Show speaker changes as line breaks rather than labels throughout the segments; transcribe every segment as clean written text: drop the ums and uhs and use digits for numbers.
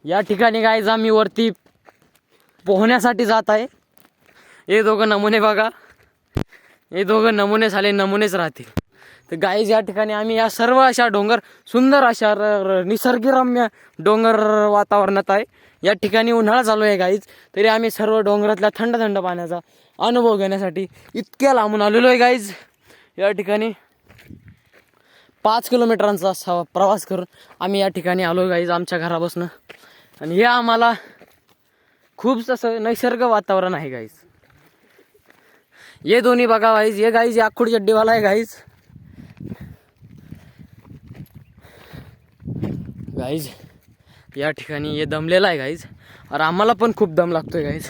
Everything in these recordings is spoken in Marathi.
या ठिकाणी गाईज आम्ही वरती पोहण्यासाठी जात आहे. हे दोघं नमुने बघा, हे दोघं नमुने झाले, नमुनेच राहतील. तर गाईज या ठिकाणी आम्ही या सर्व अशा डोंगर, सुंदर अशा निसर्गरम्य डोंगर वातावरणात आहे. या ठिकाणी उन्हाळा चालू आहे गाईज, तरी आम्ही सर्व डोंगरातल्या थंड थंड पाण्याचा अनुभव घेण्यासाठी इतक्या लांबून आलेलो आहे गाईज. या ठिकाणी 5 किलोमीटरांचा असा प्रवास करून आम्ही या ठिकाणी आलो गाईज आमच्या घरापासून. आणि हे आम्हाला खूप असं नैसर्गिक वातावरण आहे गाईज. ये दोन्ही बघा गाईज, ये गाईज आखूड चड्डीवाला आहे गाईज. गाईज या ठिकाणी हे दमलेला आहे गाईज. और आम्हाला पण खूप दम लागतोय गाईज,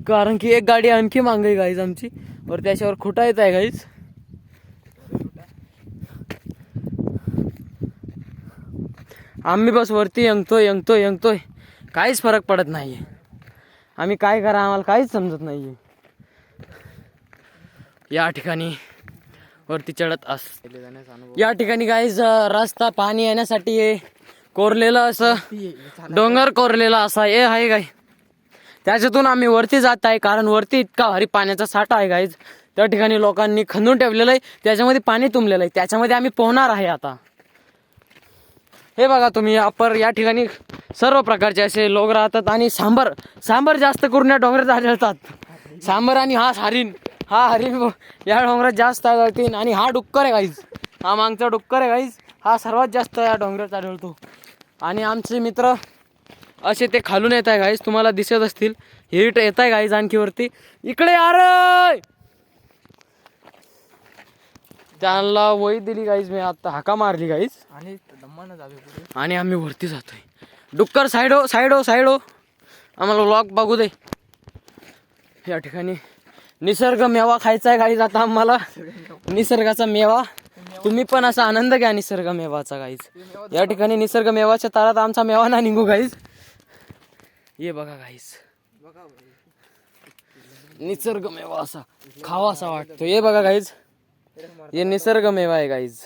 कारण की एक गाडी आणखी मागे आहे गाईज आमची, और त्याच्यावर खोटा येत आहे गाईज. आम्ही बस वरती यंगतोय, काहीच फरक पडत नाही आहे. आम्ही काय करा आम्हाला काहीच समजत नाही आहे. या ठिकाणी वरती चढत या ठिकाणी गाईज रस्ता पाणी येण्यासाठी हे कोरलेलं असं डोंगर कोरलेला असा हे आहे गाई. त्याच्यातून आम्ही वरती जात आहे, कारण वरती इतका भारी पाण्याचा साठा आहे गाईज. त्या ठिकाणी लोकांनी खणून ठेवलेलं आहे, त्याच्यामध्ये पाणी तुंबलेलं आहे, त्याच्यामध्ये आम्ही पोहणार आहे आता. हे बघा तुम्ही या ठिकाणी सर्व प्रकारचे असे लोक राहतात. आणि सांबर जास्त करून या डोंगरात आढळतात. सांबर आणि हा हरिण या डोंगरात जास्त आढळतील. आणि हा डुक्कर आहे गाईज, हा मागचा डुक्कर आहे गाईज, हा सर्वात जास्त या डोंगरात आढळतो. आणि आमचे मित्र असे ते खालून येत आहे गाईज, तुम्हाला दिसत असतील. हिट येत आहे गाईज आणखी वरती, इकडे यार. त्यांना वही दिली गाईज, मी आता हाका मारली गाईज, आणि आम्ही वरती जातोय. डुक्कर साईड हो, आम्हाला व्लॉग बघू दे. या ठिकाणी निसर्ग मेवा खायचा आहे गाईज आता आम्हाला, निसर्गाचा मेवा. तुम्ही पण असा आनंद घ्या निसर्ग मेवाचा गाईज. या ठिकाणी निसर्ग मेवाच्या तारात आमचा मेवा ना निघू गाईज. ये बघा गाईज, निसर्ग मेवा असा खावा असा वाटतो. ये बघा गाईज, ये निसर्ग मेवा आहे गाईज.